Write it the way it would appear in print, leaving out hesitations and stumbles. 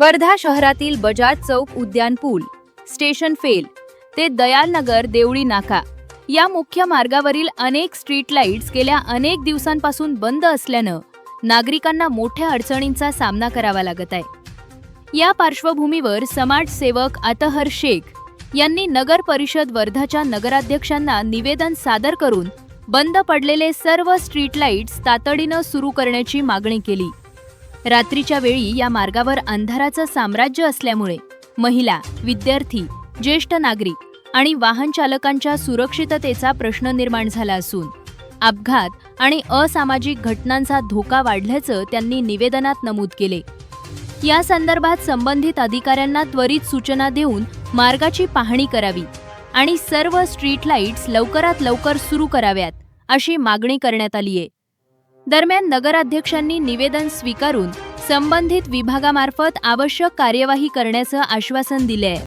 वर्धा शहरातील बजाज चौक उद्यान पूल, station fail ते दयालनगर देवळी नाका या मुख्य मार्गावरील अनेक स्ट्रीट लाईट्स गेल्या अनेक दिवसांपासून बंद असल्यानं नागरिकांना मोठ्या अडचणींचा सामना करावा लागत आहे। या पार्श्वभूमीवर समाजसेवक अतहर शेख यांनी नगर परिषद वर्धाच्या नगराध्यक्षांना निवेदन सादर करून बंद पडलेले सर्व स्ट्रीट लाईट्स तातडीनं सुरू करण्याची मागणी केली। रात्रीच्या वेळी या मार्गावर अंधाराचं साम्राज्य असल्यामुळे महिला, विद्यार्थी, ज्येष्ठ नागरिक आणि वाहन चालकांच्या सुरक्षिततेचा प्रश्न निर्माण झाला असून अपघात आणि असामाजिक घटनांचा धोका वाढल्याचं त्यांनी निवेदनात नमूद केले। या संदर्भात संबंधित अधिकाऱ्यांना त्वरित सूचना देऊन मार्गाची पाहणी करावी आणि सर्व स्ट्रीट लाईट्स लवकरात लवकर सुरू कराव्यात अशी मागणी करण्यात आली आहे। दरम्यान नगराध्यक्षांनी निवेदन स्वीकारून संबंधित विभागामार्फत आवश्यक कार्यवाही करण्याचं आश्वासन दिले आहे।